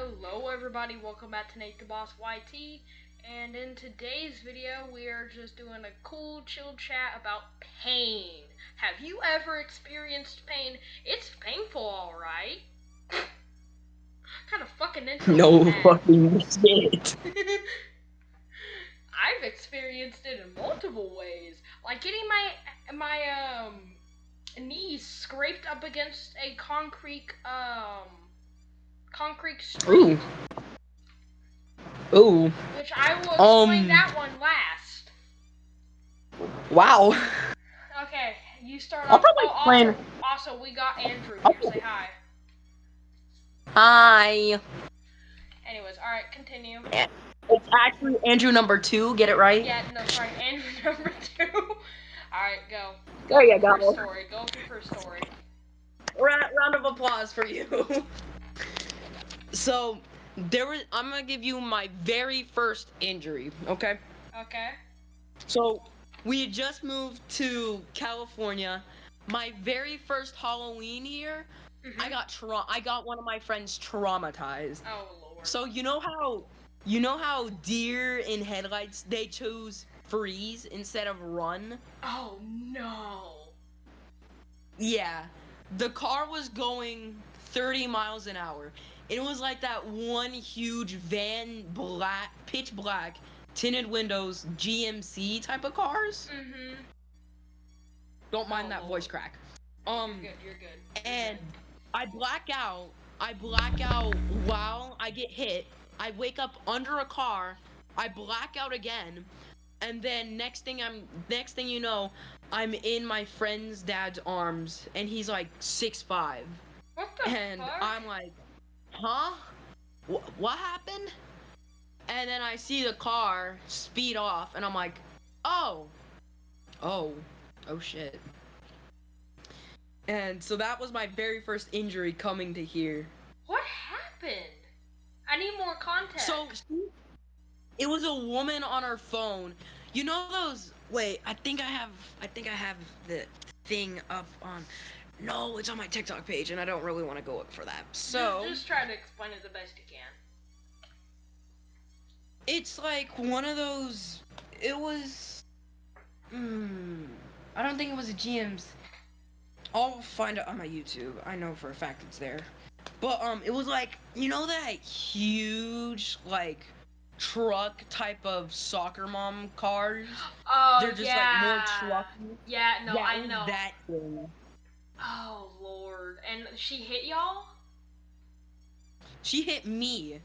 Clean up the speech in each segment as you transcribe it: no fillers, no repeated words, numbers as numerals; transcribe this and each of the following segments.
Hello everybody, welcome back to Nate the Boss YT, and in today's video we are just doing a cool chill chat about pain. Have you ever experienced pain? It's painful, alright. Kind of fucking intro No that. fucking shit. I've experienced it in multiple ways, like getting my knees scraped up against a concrete street. Ooh. Ooh. Which I will explain that one last. Wow. Okay, you start I'll off. probably Oh, explain. also, we got Andrew here. Say hi. Hi. Anyways, alright, continue. It's actually Andrew number 2, get it right? Yeah, no, sorry, Andrew number 2. Alright, go. There you Go. go. Story. Go with your first story. Round of applause for you. So, I'm gonna give you my very first injury, okay? Okay. So, we had just moved to California. My very first Halloween year, I got one of my friends traumatized. Oh, Lord. So you know how deer in headlights they chose freeze instead of run? Oh, no. Yeah. The car was going 30 miles an hour. It was like that one huge van, pitch black, tinted windows, GMC type of cars. Mm-hmm. Don't mind that voice crack. You're good. And I black out. I black out while I get hit. I wake up under a car. I black out again. And then next thing you know, I'm in my friend's dad's arms and he's like 6'5". What the And fuck? I'm like, "Huh? What happened?" And then I see the car speed off and I'm like, "Oh. Oh shit." And so that was my very first injury coming to here. What happened? I need more context. So it was a woman on her phone. You know those? Wait, I think I have the thing up on. No, it's on my TikTok page, and I don't really want to go look for that. So just try to explain it the best you can. it's like one of those. It was. I don't think it was a GM's. I'll find it on my YouTube. I know for a fact it's there. But it was like, you know that huge like truck type of soccer mom cars? Oh, They're just like more trucky. Yeah, no, Yeah, I it was know. that thing. Oh, Lord. And she hit y'all? She hit me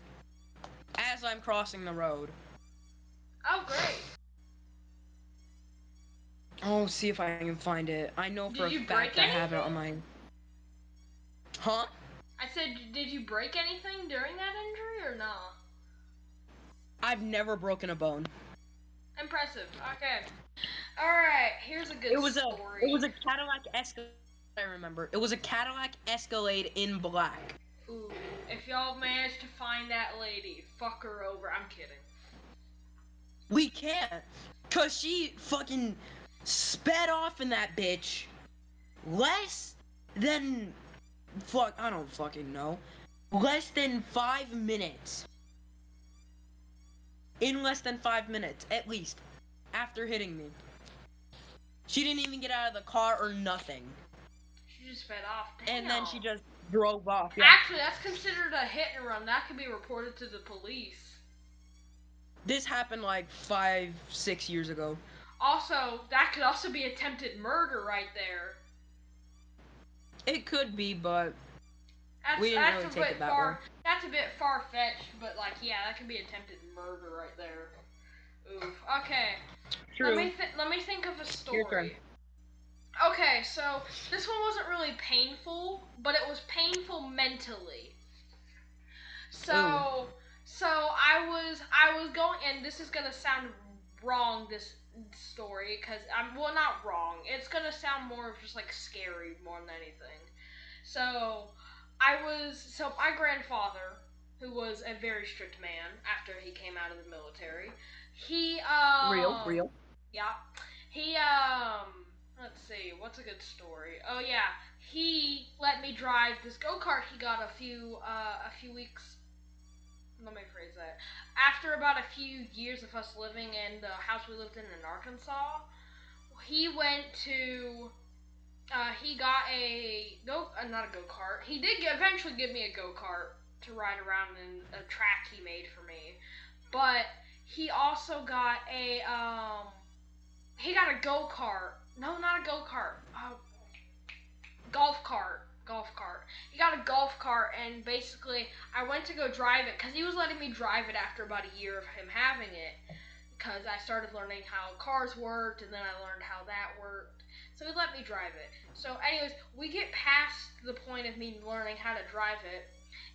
as I'm crossing the road. Oh, great. I'll see if I can find it. I know for a fact I have it on my. Huh? I said, did you break anything during that injury or no? I've never broken a bone. Impressive. Okay. Alright, here's a good story. It was a Cadillac Escalade, I remember. It was a Cadillac Escalade in black. Ooh, if y'all manage to find that lady, fuck her over. I'm kidding. We can't. Cause she fucking sped off in that bitch. Less than I don't fucking know. Less than 5 minutes. In less than 5 minutes, at least. After hitting me. She didn't even get out of the car or nothing. She just sped off. Damn. And then she just drove off. Yeah. Actually, that's considered a hit and run. That could be reported to the police. This happened like 5-6 years ago. Also, that could also be attempted murder right there. It could be, but we didn't really take it that way. That's a bit far-fetched, but like, yeah, that could be attempted murder right there. Oof. Okay. True. Let me think of a story. Your turn. Okay, so this one wasn't really painful, but it was painful mentally. So I was going, and this is gonna sound wrong, this story, because well, not wrong. It's gonna sound more of just like scary more than anything. So my grandfather, who was a very strict man after he came out of the military, he Real. Yeah. He let's see, what's a good story? Oh yeah, he let me drive this go-kart he got a few weeks let me phrase that. After about a few years of us living in the house we lived in Arkansas, he went to he got not a go kart. He did eventually give me a go kart to ride around in a track he made for me, but he also got a go kart. No, not a go kart. Golf cart. Golf cart. He got a golf cart, and basically, I went to go drive it because he was letting me drive it after about a year of him having it. Because I started learning how cars worked, and then I learned how that worked. So he let me drive it. So, anyways, we get past the point of me learning how to drive it,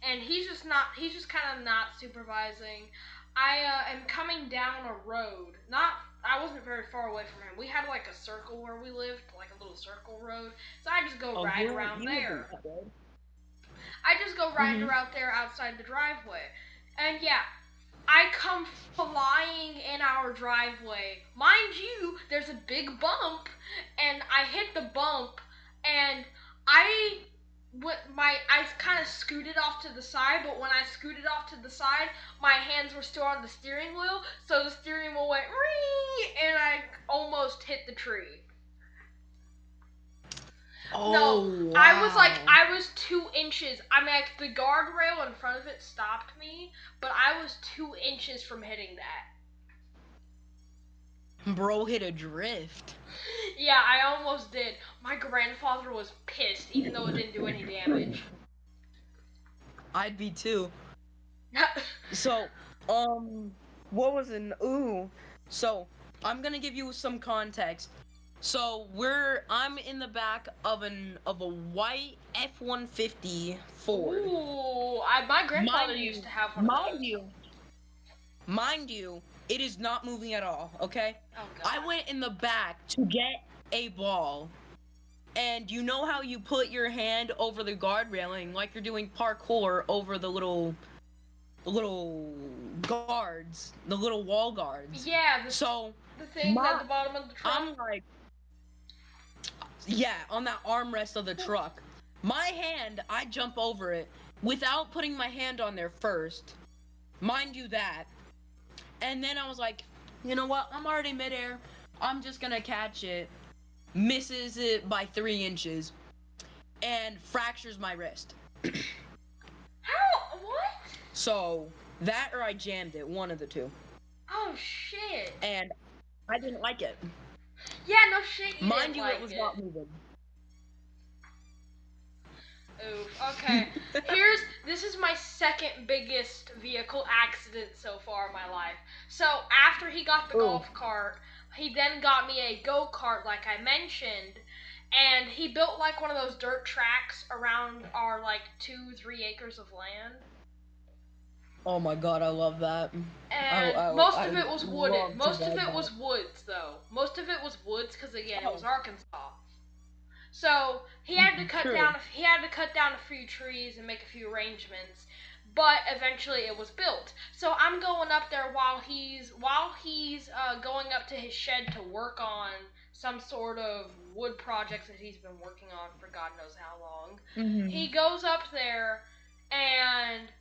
and he's just kind of not supervising. I am coming down a road. I wasn't very far away from him. We had like a circle where we lived, like a little circle road. So I just go right around there. I just go right around there outside the driveway. And yeah, I come flying in our driveway. Mind you, there's a big bump, and I hit the bump, and I kind of scooted off to the side, but when I scooted off to the side, my hands were still on the steering wheel, so the steering wheel went ring, and I almost hit the tree. Oh, no, wow. I was 2 inches. I mean, like, the guardrail in front of it stopped me, but I was 2 inches from hitting that. Bro hit a drift. Yeah, I almost did. My grandfather was pissed, even though it didn't do any damage. I'd be too. So, what was so, I'm gonna give you some context. So, I'm in the back of a white F-150 Ford. Ooh, my grandfather used to have one of those. Mind you, it is not moving at all, okay? Oh, God. I went in the back to get a ball. And you know how you put your hand over the guard railing like you're doing parkour over the little guards, the little wall guards. Yeah, the thing at the bottom of the truck. I'm like, yeah, on that armrest of the truck. My hand, I jump over it without putting my hand on there first. Mind you that. And then I was like, you know what? I'm already midair. I'm just gonna catch it. Misses it by 3 inches. And fractures my wrist. How? What? So, that or I jammed it. One of the two. Oh, shit. And I didn't like it. Yeah, no shit, you Mind didn't you, like it was not moving. Oof, okay. This is my second biggest vehicle accident so far in my life. So, after he got the golf cart, he then got me a go-kart, like I mentioned, and he built, like, one of those dirt tracks around our, like, 2-3 acres of land. Oh my god, I love that. And most of it was wooded. Most of it was woods, though. Most of it was woods, because, again, it was Arkansas. So he had to cut down. He had to cut down a few trees and make a few arrangements, but eventually it was built. So I'm going up there while he's going up to his shed to work on some sort of wood projects that he's been working on for God knows how long. Mm-hmm. He goes up there, and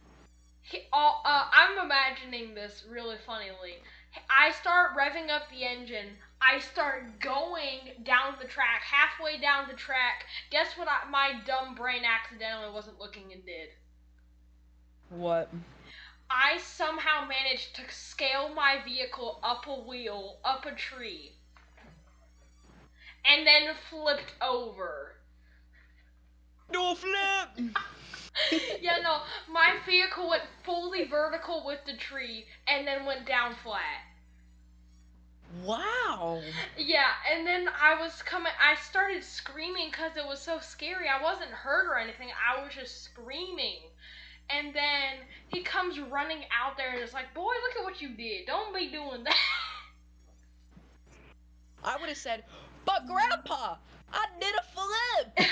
I'm imagining this really funnily. I start revving up the engine. I start going down the track, halfway down the track. Guess what my dumb brain accidentally wasn't looking and did? What? I somehow managed to scale my vehicle up a wheel, up a tree, and then flipped over. No flip! Yeah, no, my vehicle went fully vertical with the tree and then went down flat. Wow. Yeah, and then I started screaming because it was so scary. I wasn't hurt or anything, I was just screaming. And then he comes running out there and is like, boy, look at what you did. Don't be doing that. I would have said, but Grandpa, I did a flip.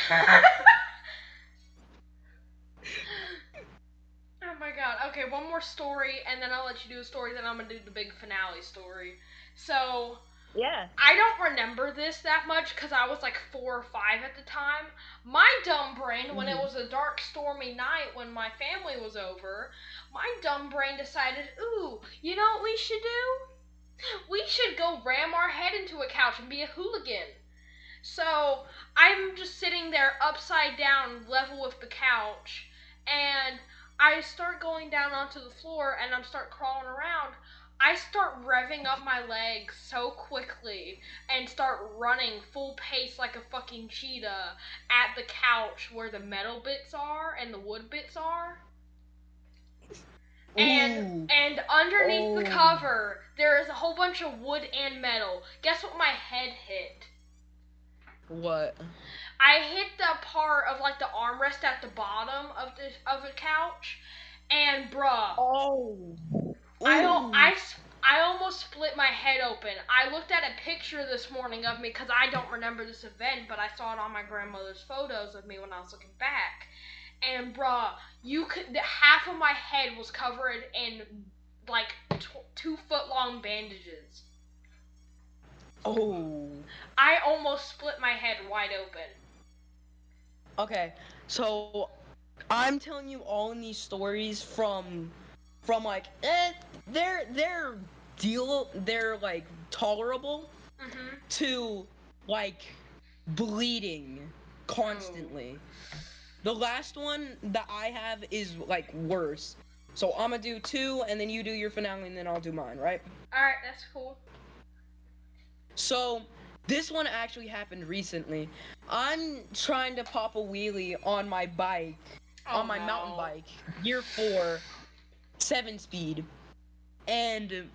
Oh my god. Okay, one more story, and then I'll let you do a story, then I'm gonna do the big finale story. So, yeah. I don't remember this that much because I was like 4 or 5 at the time. My dumb brain, when it was a dark, stormy night when my family was over, my dumb brain decided, ooh, you know what we should do? We should go ram our head into a couch and be a hooligan. So I'm just sitting there upside down, level with the couch, and I start going down onto the floor and I start crawling around. I start revving up my legs so quickly and start running full pace like a fucking cheetah at the couch where the metal bits are and the wood bits are. Ooh. And underneath the Oh. cover, there is a whole bunch of wood and metal. Guess what my head hit? What? I hit the part of like the armrest at the bottom of the couch, and bruh, Oh. I Ooh. I almost split my head open. I looked at a picture this morning of me because I don't remember this event, but I saw it on my grandmother's photos of me when I was looking back. And bruh, half of my head was covered in like 2 foot long bandages. Oh. I almost split my head wide open. Okay, so I'm telling you all in these stories from like they're like tolerable Mhm. to like bleeding constantly. The last one that I have is like worse. So I'm gonna do 2 and then you do your finale and then I'll do mine, right? All right, that's cool. So this one actually happened recently. I'm trying to pop a wheelie on my bike, on my mountain bike, Gear 4, 7-speed. And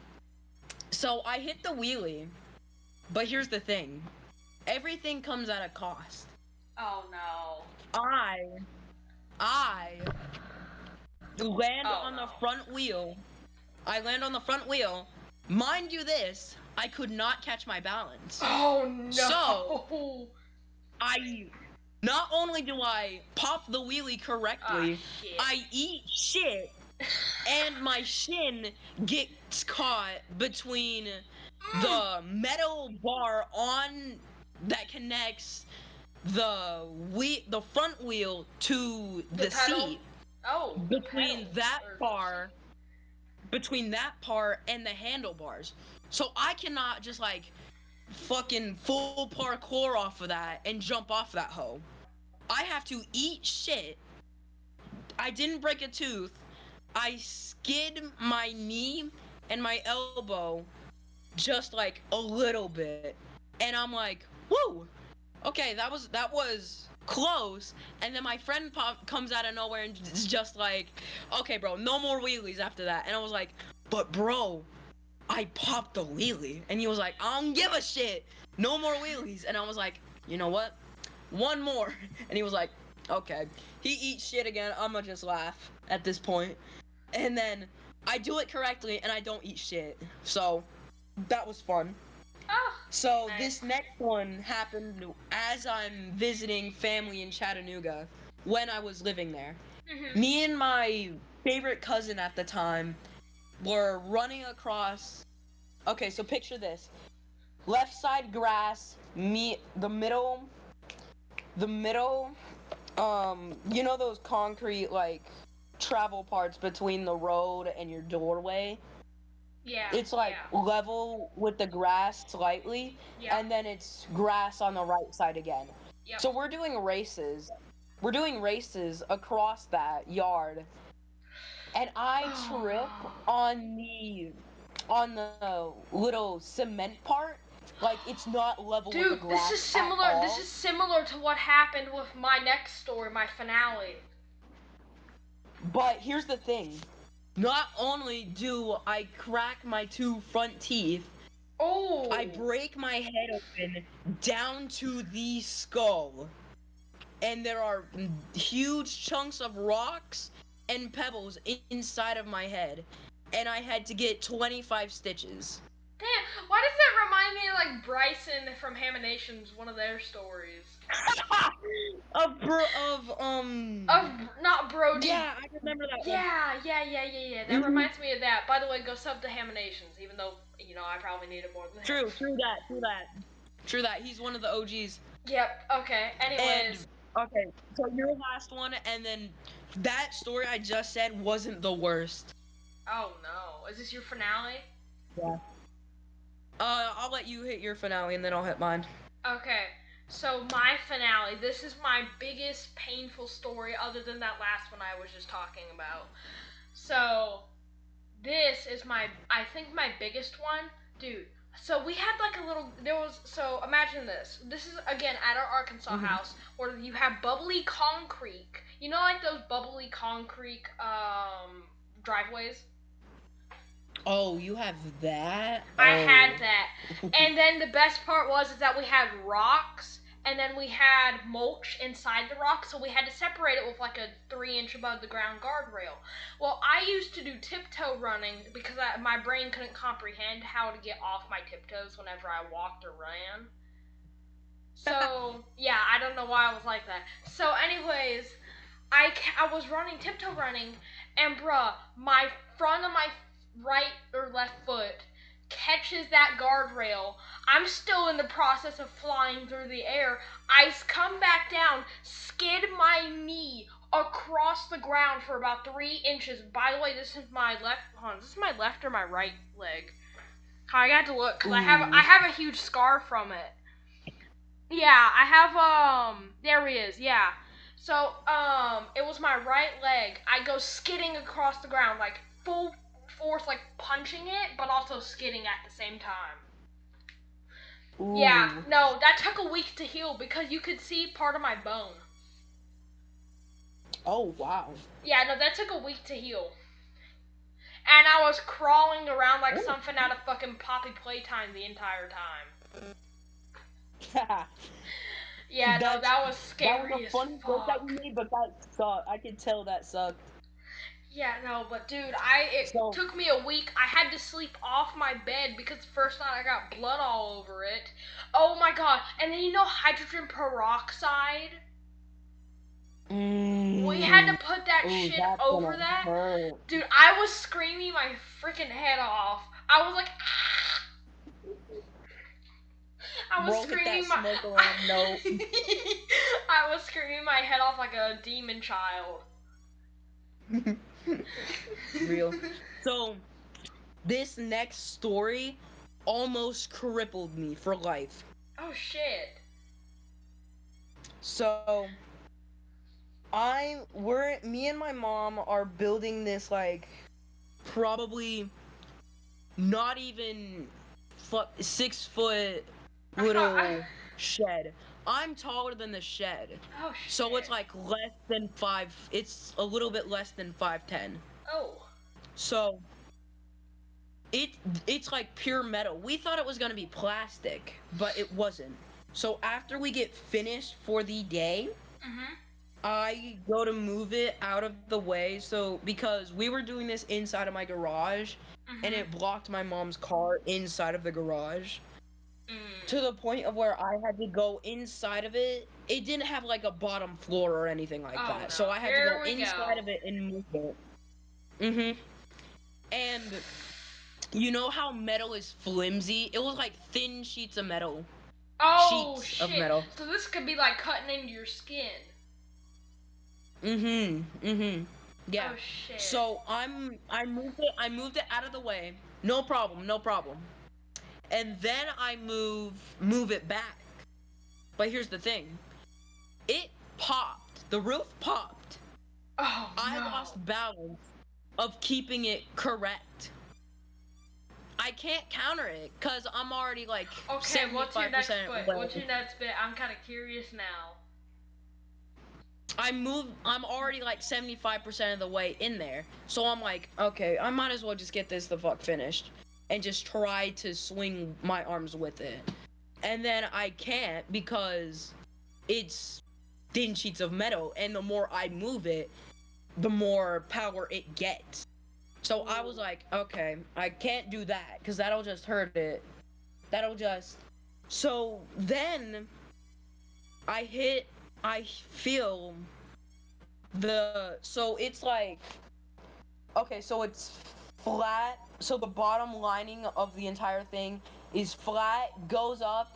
so I hit the wheelie, but here's the thing. Everything comes at a cost. Oh no. I land Oh, on the no. front wheel. I land on the front wheel. Mind you this, I could not catch my balance. Oh no. So, not only do I pop the wheelie correctly, shit. I eat shit, and my shin gets caught between the metal bar on that connects the front wheel to the pedal? seat. Oh. Between that part and the handlebars. So I cannot just like fucking full parkour off of that and jump off that hoe. I have to eat shit. I didn't break a tooth. I skid my knee and my elbow just like a little bit. And I'm like, woo! Okay, that was close. And then my friend comes out of nowhere and is just like, okay, bro, no more wheelies after that. And I was like, but bro, I popped the wheelie. And he was like, I don't give a shit. No more wheelies. And I was like, you know what? One more. And he was like, okay. He eats shit again. I'ma just laugh at this point. And then I do it correctly and I don't eat shit. So that was fun. Oh. So Nice. this next one happened as I'm visiting family in Chattanooga when I was living there. Mhm. Me and my favorite cousin at the time were running across. Okay, so picture this. Left side grass, the middle, you know those concrete like travel parts between the road and your doorway? Yeah. It's like level with the grass slightly, Yeah. and then it's grass on the right side again. Yep. So we're doing races. We're doing races across that yard, and I trip on the little cement part. Like it's not level with the Dude, grass. this is similar. At all. This is similar to what happened with my next story, my finale. But here's the thing. Not only do I crack my 2 front teeth, Oh. I break my head open down to the skull. And there are huge chunks of rocks and pebbles inside of my head. And I had to get 25 stitches. Damn, why does that remind me of like Bryson from Haminations, one of their stories? Not Brody. Yeah, I remember that one. Yeah. That reminds me of that. By the way, go sub to Haminations, even though, you know, I probably need it more than that. True that. He's one of the OGs. Yep, okay. Anyways. Okay, so your last one, and then That story I just said wasn't the worst. Oh no. Is this your finale? Yeah. I'll let you hit your finale and then I'll hit mine. Okay. So my finale, this is my biggest painful story other than that last one I was just talking about. So this is I think my biggest one, dude. So we had like a little, so imagine this. This is again at our Arkansas Mhm. house where you have bubbly concrete. You know, like those bubbly concrete driveways. Oh, you have that? I Oh. had that, and then the best part was is that we had rocks, and then we had mulch inside the rock, so we had to separate it with like a 3 inch above the ground guardrail. Well, I used to do tiptoe running because my brain couldn't comprehend how to get off my tiptoes whenever I walked or ran. So yeah, I don't know why I was like that. So anyways, I was running tiptoe running, and bruh, my front of my right or left foot catches that guardrail. I'm still in the process of flying through the air. I come back down, skid my knee across the ground for about 3 inches. By the way, this is my left. Hold on, is this my left or my right leg? I got to look because I Ooh. have a huge scar from it. Yeah, I have there he is. Yeah. So, it was my right leg. I go skidding across the ground like full force like punching it, but also skidding at the same time. Yeah, Ooh. no, that took a week to heal because you could see part of my bone. Oh, wow. Yeah, no, that took a week to heal. And I was crawling around like Oh. something out of fucking Poppy Playtime the entire time. Yeah, no, that was That was scary a as funny joke that fuck. you made, but that sucked. I could tell that sucked. Yeah, no, but dude, it So, took me a week. I had to sleep off my bed because the first night I got blood all over it. Oh my god! And then you know hydrogen peroxide? We had mm, to put that ooh, shit that's over gonna that. hurt. Dude, I was screaming my freaking head off. I was like, ah! I was Bro, hit that screaming my smoke alarm note. I was screaming my head off like a demon child. Real. So, this next story almost crippled me for life. Oh shit. So, me and my mom are building this, like, probably not even 6 foot I thought little shed. I'm taller than the shed. Oh shit. So it's like less than it's a little bit less than 5'10". Oh. So it it's like pure metal. We thought it was gonna be plastic, but it wasn't. So after we get finished for the day, Mhm. I go to move it out of the way. So because we were doing this inside of my garage, and Mhm. it blocked my mom's car inside of the garage. Mm. To the point of where I had to go inside of it. It didn't have like a bottom floor or anything like Oh that. So no. I had to Here go we inside go. of it and move it. Mhm. And you know how metal is flimsy? It was like thin sheets of metal. Oh Sheets of shit. metal. So this could be like cutting into your skin. Mhm. Mhm. Yeah. Oh shit. So I moved it out of the way. No problem, no problem. And then I move it back. But here's the thing. It popped. The roof popped. Oh I no. lost balance of keeping it correct. I can't counter it because I'm already like Okay, what's your next 75% bit? away. What's your next bit? I'm kind of curious now. I'm already like 75% of the way in there. So I'm like, okay, I might as well just get this the fuck finished and just try to swing my arms with it. And then I can't because it's thin sheets of metal, and the more I move it, the more power it gets. So I was like, okay, I can't do that because that'll just hurt it. That'll just. So then I feel so it's like, okay, so it's flat. So the bottom lining of the entire thing is flat, goes up,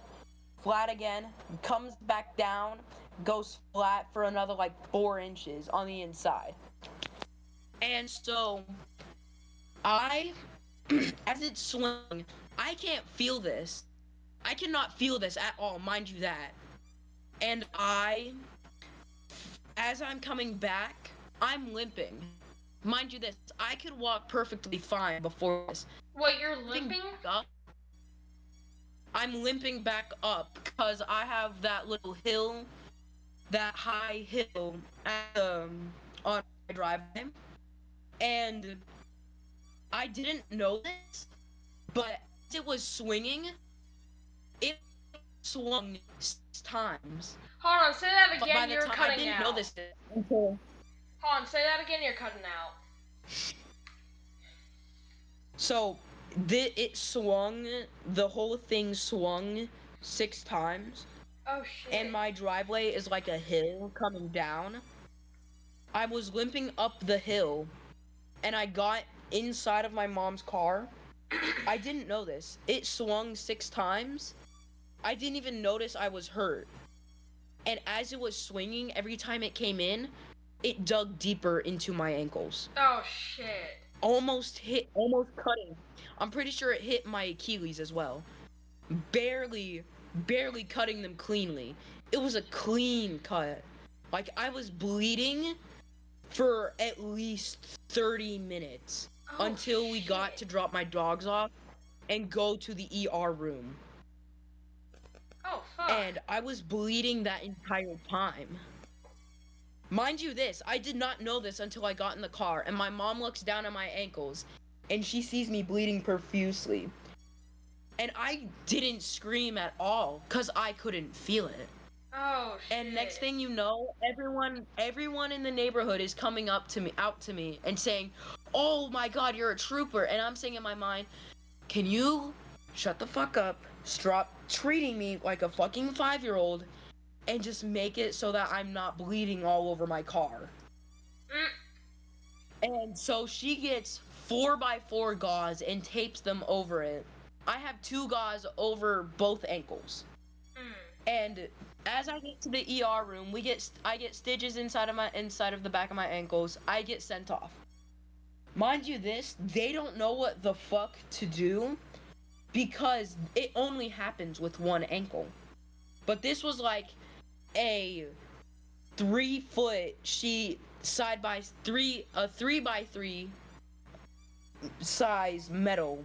flat again, comes back down, goes flat for another like 4 inches on the inside. And so I, as it's swinging, I can't feel this. I cannot feel this at all, mind you that. And as I'm coming back, I'm limping. Mind you this, I could walk perfectly fine before this. Wait, you're limping? Up, I'm limping back up because I have that little hill, that high hill on my driveway. And I didn't know this, but as it was swinging, it swung 6 times. Hold on, say that But by again, the you're time I cutting didn't out. know this until Hold on, say that again, you're cutting out. so it swung, the whole thing swung 6 times, Oh shit. and my driveway is like a hill coming down. I was limping up the hill, and I got inside of my mom's car. I didn't know this. It swung 6 times. I didn't even notice I was hurt. And as it was swinging, every time it came in, it dug deeper into my ankles. Oh shit. Almost cutting. I'm pretty sure it hit my Achilles as well. Barely cutting them cleanly. It was a clean cut. Like, I was bleeding for at least 30 minutes until we got to drop my dogs off and go to the ER room. Oh, fuck. And I was bleeding that entire time. Mind you this, I did not know this until I got in the car, and my mom looks down at my ankles, and she sees me bleeding profusely. And I didn't scream at all, because I couldn't feel it. Oh, shit. And next thing you know, everyone in the neighborhood is coming out to me and saying, "Oh my god, you're a trooper." And I'm saying in my mind, "Can you shut the fuck up, stop treating me like a fucking 5-year-old, and just make it so that I'm not bleeding all over my car?" And so she gets 4x4 gauze and tapes them over it. I have 2 gauze over both ankles. And as I get to the ER room, I get stitches inside of the back of my ankles. I get sent off. Mind you this, they don't know what the fuck to do because it only happens with one ankle. But this was like a 3-foot sheet a 3x3 size metal.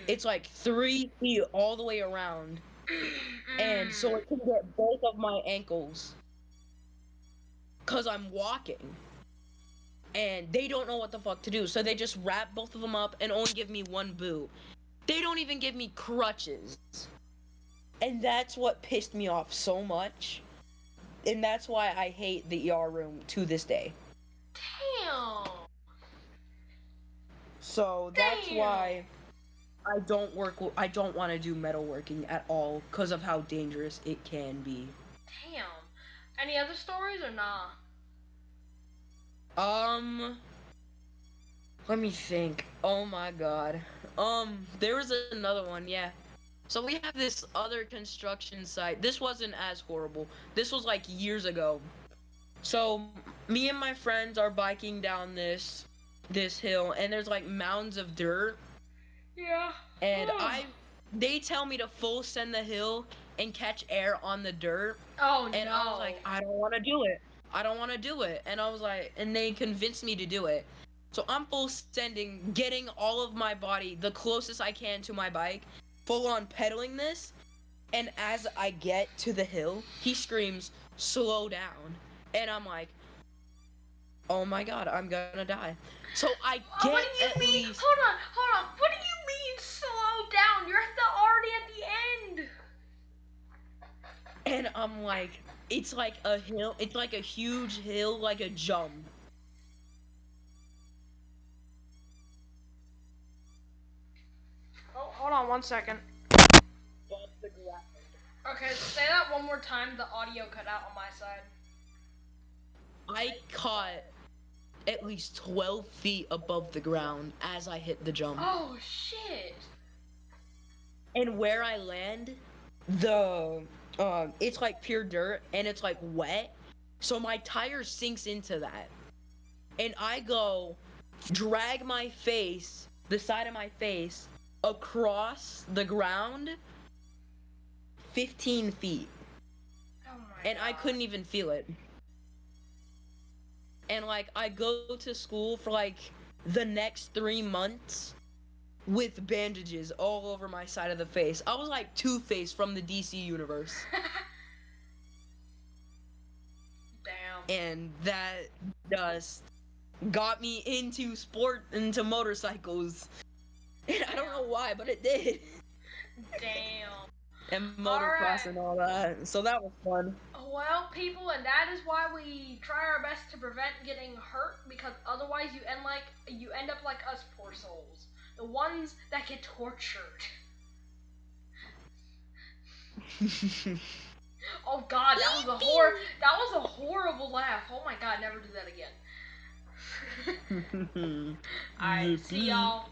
It's like 3 feet all the way around. And so it can get both of my ankles. Cause I'm walking. And they don't know what the fuck to do. So they just wrap both of them up and only give me one boot. They don't even give me crutches. And that's what pissed me off so much. And that's why I hate the ER room to this day. Damn. So that's why I don't want to do metalworking at all because of how dangerous it can be. Damn. Any other stories or nah? Let me think. Oh my god. There was another one, yeah. So we have this other construction site. This wasn't as horrible. This was like years ago. So me and my friends are biking down this hill, and there's like mounds of dirt. Yeah. And they tell me to full send the hill and catch air on the dirt. Oh no. And I was like, I don't want to do it. And I was like, and they convinced me to do it. So I'm full sending, getting all of my body the closest I can to my bike, full on pedaling this. And as I get to the hill, he screams, "Slow down." And I'm like, oh my god, I'm gonna die. So I get what do you mean? least... Hold on. What do you mean slow down? You're already at the end. And I'm like, it's like a hill. It's like a huge hill, like a jump. Oh, hold on 1 second. Okay, say that one more time. The audio cut out on my side. I caught at least 12 feet above the ground as I hit the jump. Oh shit! And where I land, it's like pure dirt and it's like wet, so my tire sinks into that. and I go drag my face, the side of my face, across the ground 15 feet. Oh my And I God. couldn't even feel it. And like I go to school for like the next 3 months with bandages all over my side of the face. I was like Two-Face from the DC universe. Damn. And that just got me into motorcycles. And I don't know why, but it did. Damn. And motocross and all that. So that was fun. Well, people, and that is why we try our best to prevent getting hurt, because otherwise you end up like us poor souls, the ones that get tortured. Oh God, that was a horrible laugh. Oh my God, never do that again. Alright, see y'all.